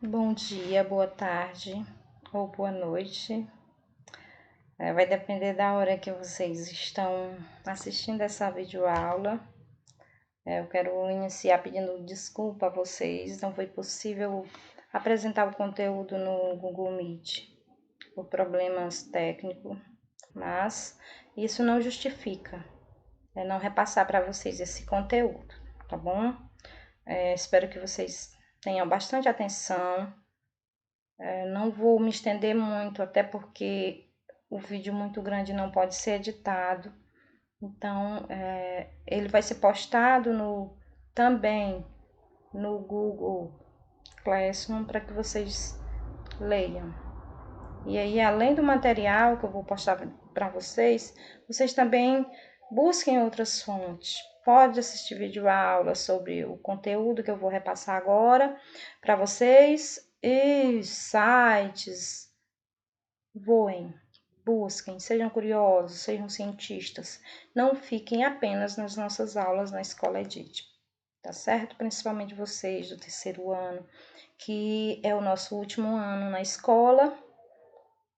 Bom dia, boa tarde ou boa noite. Vai depender da hora que vocês estão assistindo essa videoaula. Eu quero iniciar pedindo desculpa a vocês, não foi possível apresentar o conteúdo no Google Meet por problemas técnicos, mas isso não justifica não repassar para vocês esse conteúdo, tá bom? Espero que vocês tenham bastante atenção. Não vou me estender muito, até porque o vídeo muito grande não pode ser editado. Então, ele vai ser postado também no Google Classroom para que vocês leiam. E aí, além do material que eu vou postar para vocês, vocês também busquem outras fontes. Pode assistir videoaula sobre o conteúdo que eu vou repassar agora para vocês e sites. Voem, busquem, sejam curiosos, sejam cientistas. Não fiquem apenas nas nossas aulas na Escola Edith, tá certo? Principalmente vocês do terceiro ano, que é o nosso último ano na escola.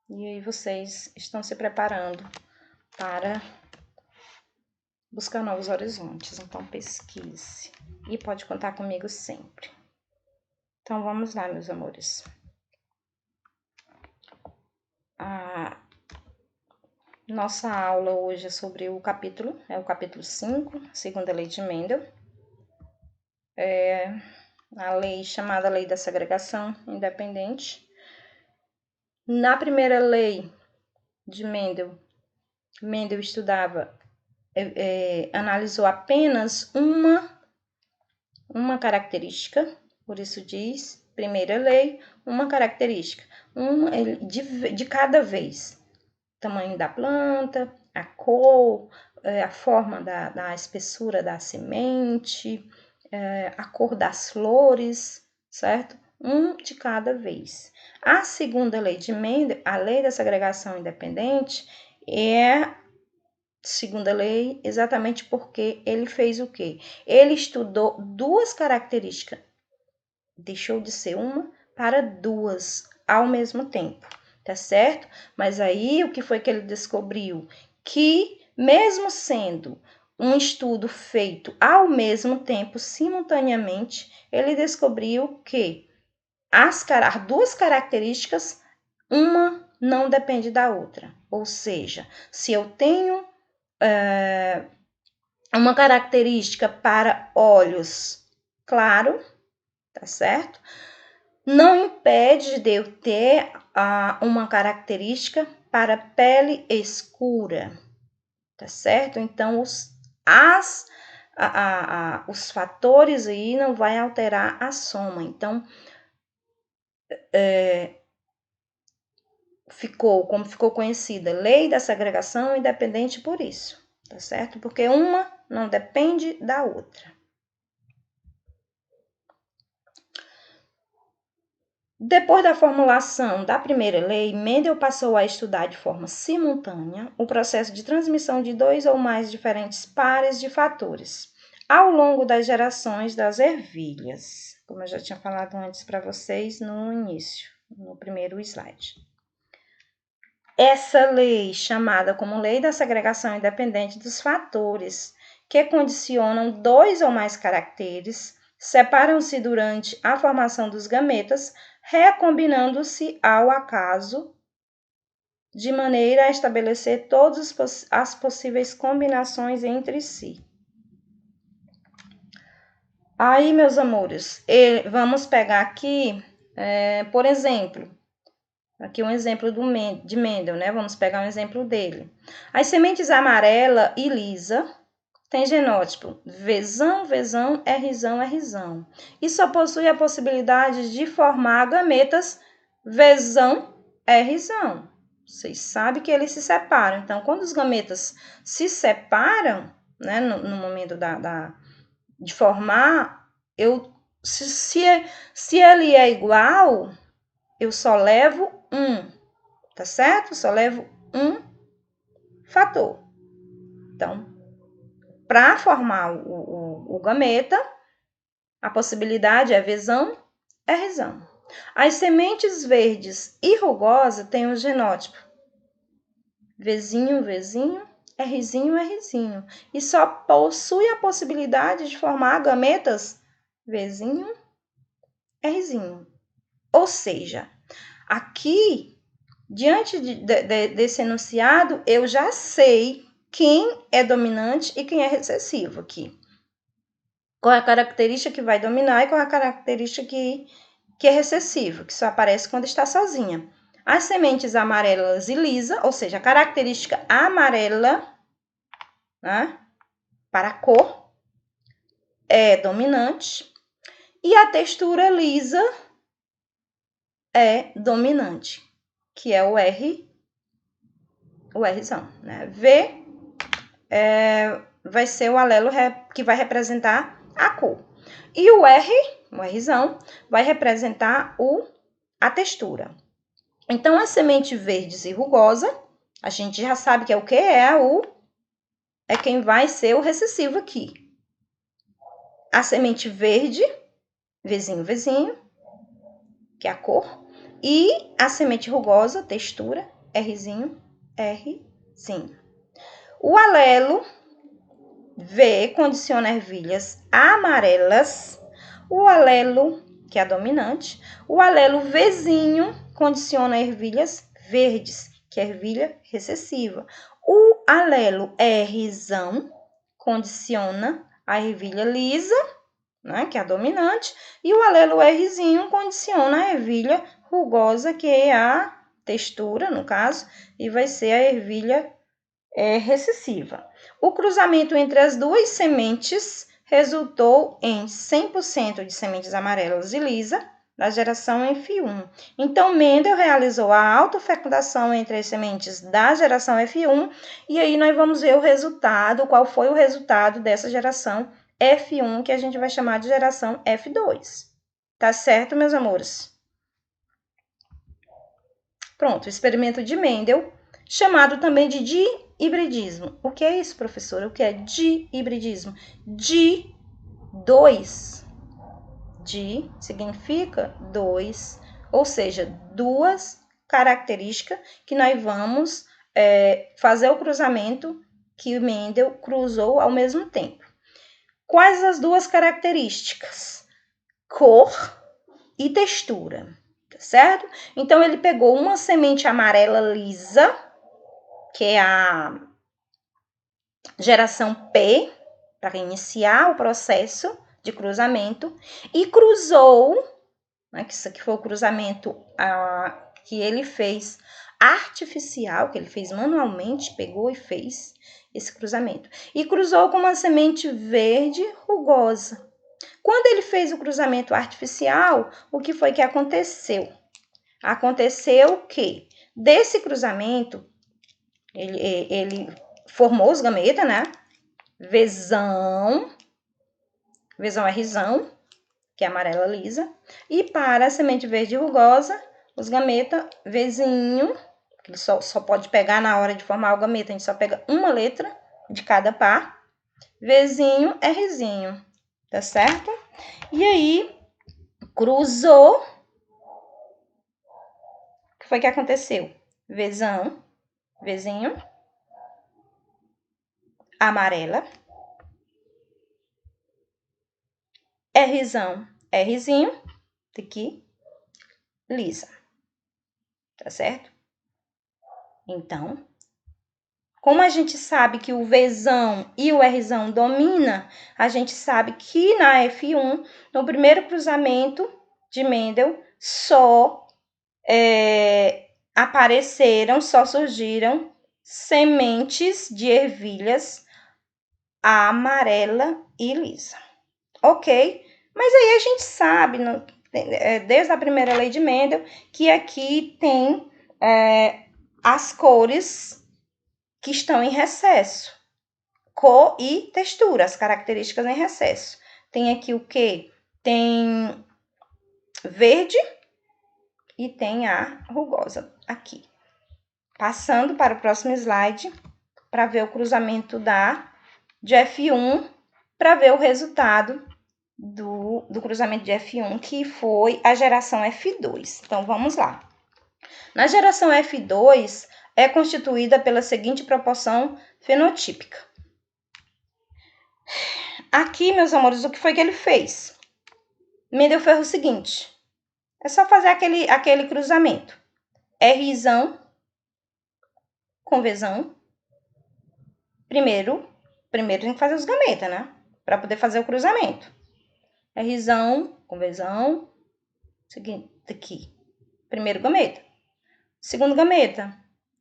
E aí vocês estão se preparando para buscar novos horizontes. Então pesquise e pode contar comigo sempre. Então vamos lá, meus amores. A nossa aula hoje é sobre o capítulo 5, segunda lei de Mendel. A lei chamada Lei da Segregação Independente. Na primeira lei de Mendel, Mendel analisou apenas uma característica, por isso diz, primeira lei, uma característica, de cada vez. Tamanho da planta, a cor, a forma da espessura da semente, a cor das flores, certo? Um de cada vez. A segunda lei de Mendel, a lei da segregação independente, é segunda lei exatamente porque ele fez o quê? Ele estudou duas características, deixou de ser uma para duas ao mesmo tempo, tá certo? Mas aí o que foi que ele descobriu? Que mesmo sendo um estudo feito ao mesmo tempo, simultaneamente, ele descobriu que as duas características, uma não depende da outra. Ou seja, se eu tenho uma característica para olhos claro, tá certo? Não impede de eu ter uma característica para pele escura, tá certo? Então, os fatores aí não vai alterar a soma. Então, como ficou conhecida, lei da segregação independente por isso, tá certo? Porque uma não depende da outra. Depois da formulação da primeira lei, Mendel passou a estudar de forma simultânea o processo de transmissão de dois ou mais diferentes pares de fatores ao longo das gerações das ervilhas, como eu já tinha falado antes para vocês no início, no primeiro slide. Essa lei, chamada como Lei da Segregação Independente dos Fatores, que condicionam dois ou mais caracteres, separam-se durante a formação dos gametas, recombinando-se ao acaso, de maneira a estabelecer todas as possíveis combinações entre si. Aí, meus amores, vamos pegar aqui, por exemplo, aqui um exemplo de Mendel, né? Vamos pegar um exemplo dele. As sementes amarela e lisa têm genótipo Vzão, Vzão, Rzão, Rzão. E só possui a possibilidade de formar gametas Vzão, Rzão. Vocês sabem que eles se separam. Então, quando os gametas se separam, né, no momento de formar, se ele é igual, eu só levo um, tá certo? Só levo um fator. Então, para formar o gameta, a possibilidade é Vzão, Rzão. As sementes verdes e rugosas têm o genótipo Vzinho, Vzinho, Rzinho, Rzinho. E só possui a possibilidade de formar gametas Vzinho, Rzinho. Ou seja, aqui, diante desse enunciado, eu já sei quem é dominante e quem é recessivo aqui. Qual é a característica que vai dominar e qual é a característica que é recessiva, que só aparece quando está sozinha. As sementes amarelas e lisa, ou seja, a característica amarela, né, para a cor, é dominante. E a textura lisa é dominante, que é o Rzão. Né? V vai ser o alelo que vai representar a cor. E o Rzão, vai representar a textura. Então, a semente verde e rugosa, a gente já sabe que é o que? É quem vai ser o recessivo aqui. A semente verde, Vzinho, Vzinho, que é a cor. E a semente rugosa, textura, Rzinho, Rzinho. O alelo V condiciona ervilhas amarelas. O alelo, que é a dominante. O alelo Vzinho condiciona ervilhas verdes, que é ervilha recessiva. O alelo Rzão condiciona a ervilha lisa, né, que é a dominante, e o alelo Rzinho condiciona a ervilha rugosa, que é a textura, no caso, e vai ser a ervilha recessiva. O cruzamento entre as duas sementes resultou em 100% de sementes amarelas e lisa da geração F1. Então, Mendel realizou a autofecundação entre as sementes da geração F1 e aí nós vamos ver o resultado, qual foi o resultado dessa geração F1, que a gente vai chamar de geração F2. Tá certo, meus amores? Pronto, o experimento de Mendel, chamado também de dihibridismo. O que é isso, professora? O que é dihibridismo? Dois. Di significa dois, ou seja, duas características que nós vamos fazer o cruzamento que o Mendel cruzou ao mesmo tempo. Quais as duas características? Cor e textura, tá certo? Então, ele pegou uma semente amarela lisa, que é a geração P, para iniciar o processo de cruzamento, e cruzou, né, que isso aqui foi o cruzamento que ele fez artificial, que ele fez manualmente, pegou e fez esse cruzamento. E cruzou com uma semente verde rugosa. Quando ele fez o cruzamento artificial, o que foi que aconteceu? Aconteceu que, desse cruzamento, ele formou os gametas, né? Vzão, Rzão, que é amarela lisa. E para a semente verde rugosa, os gametas Vzinho, que ele só pode pegar na hora de formar o gameta, a gente só pega uma letra de cada par. Vzinho, Rzinho, tá certo? E aí, cruzou. O que foi que aconteceu? Vzão, Vzinho, amarela. Rzão, Rzinho, aqui, lisa. Tá certo? Então, como a gente sabe que o Vzão e o Rzão domina, a gente sabe que na F1, no primeiro cruzamento de Mendel, só surgiram sementes de ervilhas amarela e lisa. Ok? Mas aí a gente sabe, desde a primeira lei de Mendel, que aqui tem as cores que estão em recesso. Cor e textura, as características em recesso. Tem aqui o quê? Tem verde e tem a rugosa aqui. Passando para o próximo slide, para ver o cruzamento de F1, para ver o resultado do cruzamento de F1, que foi a geração F2. Então, vamos lá. Na geração F2, é constituída pela seguinte proporção fenotípica. Aqui, meus amores, o que foi que ele fez? Mendel fez o seguinte. É só fazer aquele cruzamento. Rzão com Vzão. Primeiro tem que fazer os gametas, né? Para poder fazer o cruzamento. Rzão com Vzão. Seguinte, aqui. Primeiro gameta. Segundo gameta.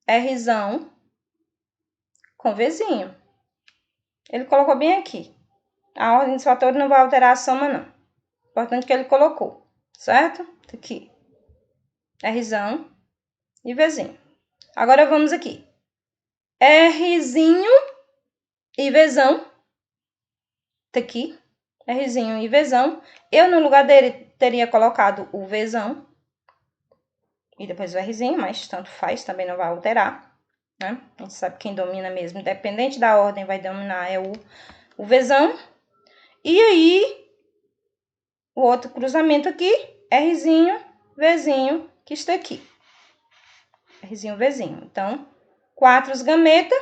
Rzão com Vzinho. Ele colocou bem aqui. A ordem dos fatores não vai alterar a soma, não. Importante que ele colocou, certo? Aqui. Rzão e Vzinho. Agora vamos aqui. Rzinho e Vzão. Tá aqui. Rzinho e Vzão. Eu, no lugar dele, teria colocado o Vzão. E depois o Rzinho, mas tanto faz, também não vai alterar. Né? A gente sabe que quem domina mesmo, independente da ordem, vai dominar é o Vzão. E aí, o outro cruzamento aqui, Rzinho, Vzinho, que está aqui. Rzinho, Vzinho. Então, 4 os gametas.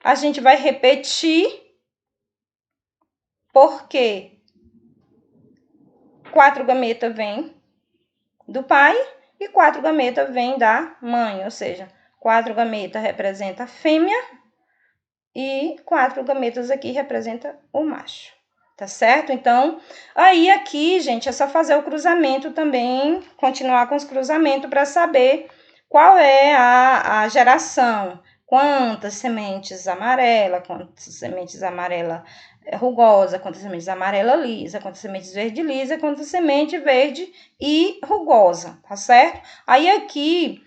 A gente vai repetir, porque 4 gametas vem do pai e 4 gametas vem da mãe. Ou seja, 4 gametas representa a fêmea e 4 gametas aqui representa o macho. Tá certo? Então, aí aqui, gente, é só fazer o cruzamento também, continuar com os cruzamentos para saber qual é a geração. Quantas sementes amarelas, quantas sementes amarela rugosa, quantas sementes amarela lisa, quantas sementes verde lisa, quantas sementes verde e rugosa, tá certo? Aí aqui,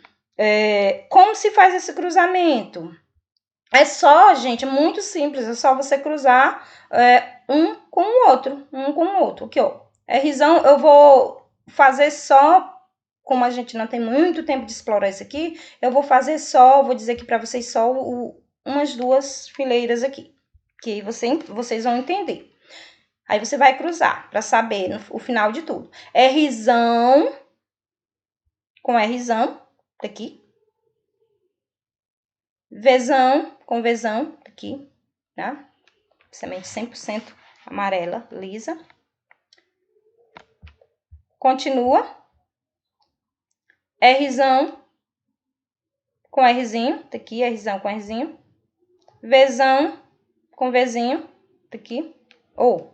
como se faz esse cruzamento? É só, gente, muito simples, é só você cruzar um com o outro. Aqui, ó. Rzão, eu vou fazer só, como a gente não tem muito tempo de explorar isso aqui, eu vou fazer só, vou dizer aqui para vocês só umas 2 fileiras aqui, que vocês vão entender. Aí você vai cruzar para saber o final de tudo. Rzão com Rzão, aqui. Vzão com Vzão, aqui, tá? Semente 100% amarela, lisa. Continua. Rzão com Rzinho, tá aqui, Rzão com Rzinho. Vzão com Vzinho, tá aqui.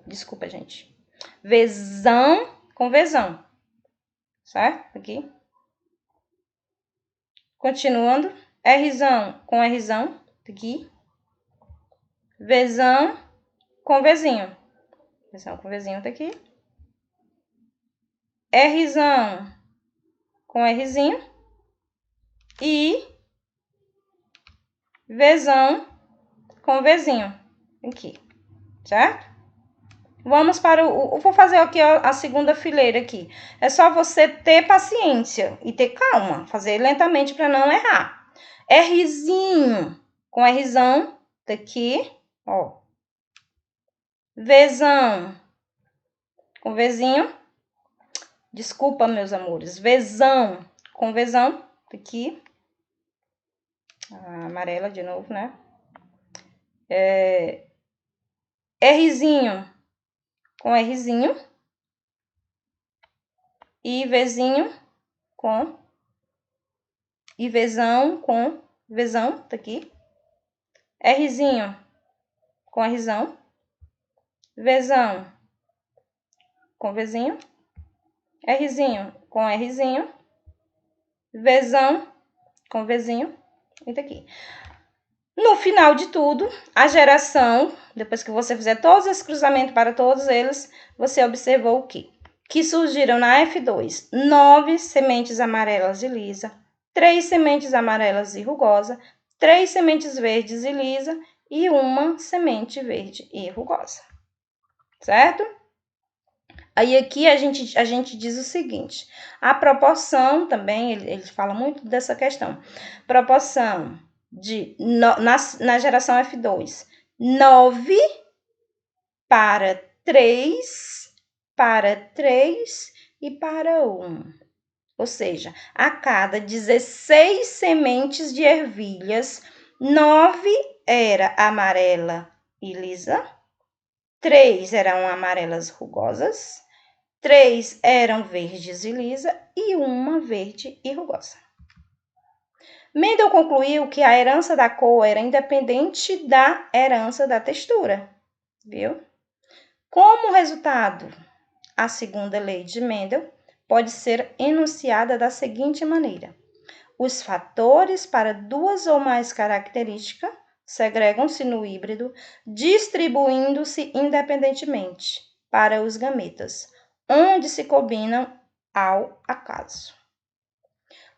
Desculpa, gente. Vzão com Vzão, certo? Aqui. Continuando. Rzão com Rzão, tá aqui. Vzão com Vzinho. Vzão com Vzinho, tá aqui. Rzão com Rzinho. E Vzão com Vzinho, aqui, certo? Vamos para vou fazer aqui a segunda fileira aqui. É só você ter paciência e ter calma, fazer lentamente para não errar. Rzinho com Rzão, daqui, ó. Vzão com Vzinho. Desculpa, meus amores. Vzão com Vzão, daqui. A amarela de novo, né? Rzinho com Rzinho. E Vzinho com... E Vzão com Vzão, tá aqui. Rzinho com Rzão. Vzão com Vzinho. Rzinho com Rzinho. Vzão com Vzinho. E tá aqui. No final de tudo, a geração, depois que você fizer todos esses cruzamentos para todos eles, você observou o quê? Que surgiram na F2 9 sementes amarelas e lisa, 3 sementes amarelas e rugosa, 3 sementes verdes e lisa e 1 semente verde e rugosa. Certo? Aí aqui a gente diz o seguinte, a proporção também, ele fala muito dessa questão, proporção na geração F2, 9 para 3 para 3 e para 1. Ou seja, a cada 16 sementes de ervilhas, 9 era amarela e lisa, 3 eram amarelas rugosas, 3 eram verdes e lisa e uma verde e rugosa. Mendel concluiu que a herança da cor era independente da herança da textura, viu? Como resultado, a segunda lei de Mendel pode ser enunciada da seguinte maneira: os fatores para duas ou mais características segregam-se no híbrido, distribuindo-se independentemente para os gametas, onde se combinam ao acaso.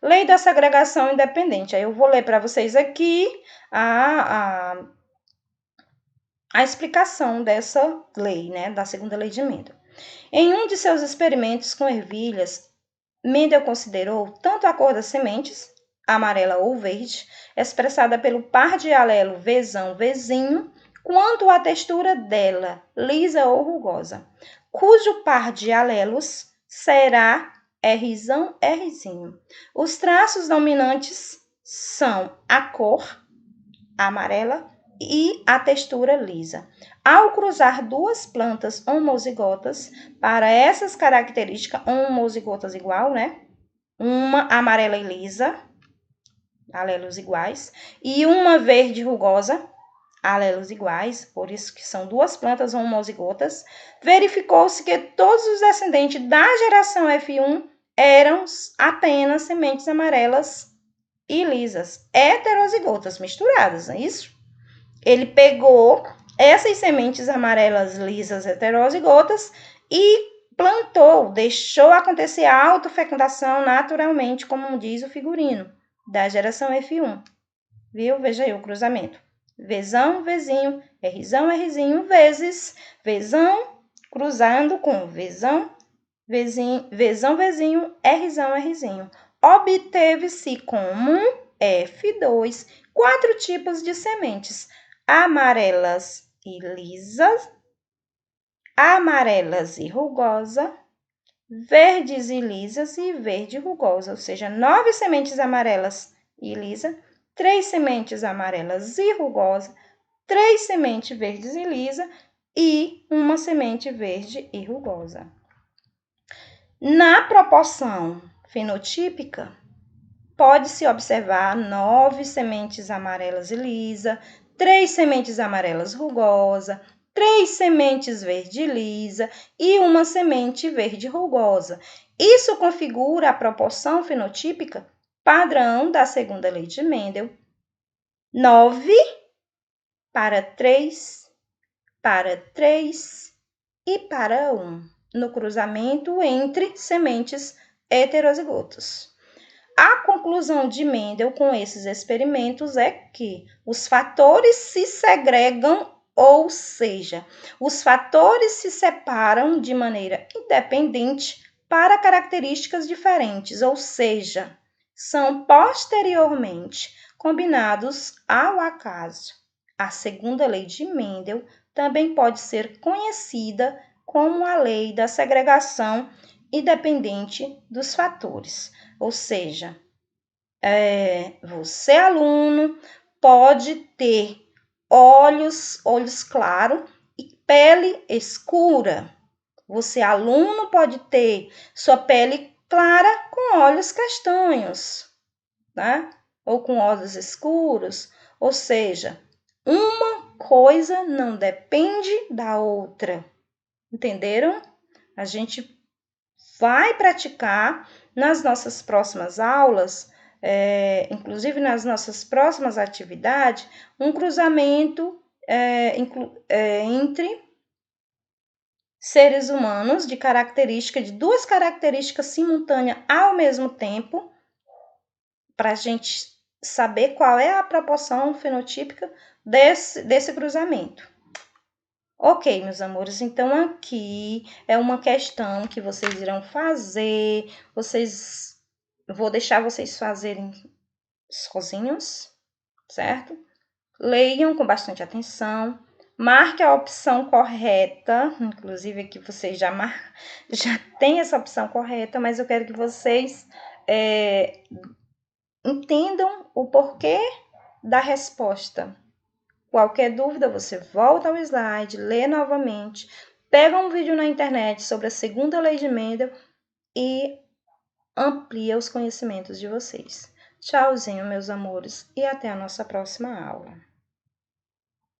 Lei da segregação independente. Aí eu vou ler para vocês aqui a explicação dessa lei, né, da segunda lei de Mendel. Em um de seus experimentos com ervilhas, Mendel considerou tanto a cor das sementes, amarela ou verde, expressada pelo par de alelo Vzão-Vzinho, quanto a textura dela, lisa ou rugosa, cujo par de alelos será Rzão-Rzinho. Os traços dominantes são a cor amarela e a textura lisa. Ao cruzar duas plantas homozigotas, para essas características homozigotas igual, né? Uma amarela e lisa, alelos iguais, e uma verde rugosa, alelos iguais, por isso que são duas plantas homozigotas, verificou-se que todos os descendentes da geração F1 eram apenas sementes amarelas e lisas, heterozigotas, misturadas, não é isso? Ele pegou essas sementes amarelas lisas heterozigotas e plantou, deixou acontecer a autofecundação naturalmente, como diz o figurino, da geração F1. Viu? Veja aí o cruzamento. Vzão, Vzinho, Rzão, Rzinho, vezes Vzão cruzando com Vzão, Vzinho, Rzão, Rzinho. Obteve-se como F2 4 tipos de sementes: amarelas e lisas, amarelas e rugosa, verdes e lisas e verde rugosa, ou seja, 9 sementes amarelas e lisa, 3 sementes amarelas e rugosa, 3 sementes verdes e lisa e uma semente verde e rugosa. Na proporção fenotípica, pode-se observar 9 sementes amarelas e lisa, 3 sementes amarelas rugosa, 3 sementes verde lisa e uma semente verde rugosa. Isso configura a proporção fenotípica padrão da segunda lei de Mendel: 9 para 3, para 3 e para 1, no cruzamento entre sementes heterozigotas. A conclusão de Mendel com esses experimentos é que os fatores se segregam, ou seja, os fatores se separam de maneira independente para características diferentes, ou seja, são posteriormente combinados ao acaso. A segunda lei de Mendel também pode ser conhecida como a lei da segregação independente dos fatores. Ou seja, você, aluno, pode ter olhos claros e pele escura. Você, aluno, pode ter sua pele clara com olhos castanhos, né? Ou com olhos escuros. Ou seja, uma coisa não depende da outra. Entenderam? A gente vai praticar nas nossas próximas aulas, inclusive nas nossas próximas atividades, um cruzamento entre seres humanos de duas características simultâneas ao mesmo tempo, para a gente saber qual é a proporção fenotípica desse cruzamento. Ok, meus amores, então aqui é uma questão que vocês irão fazer, vou deixar vocês fazerem sozinhos, certo? Leiam com bastante atenção, Marque a opção correta, inclusive aqui vocês já tem essa opção correta, mas eu quero que vocês entendam o porquê da resposta. Qualquer dúvida, você volta ao slide, lê novamente, pega um vídeo na internet sobre a segunda lei de Mendel e amplia os conhecimentos de vocês. Tchauzinho, meus amores, e até a nossa próxima aula.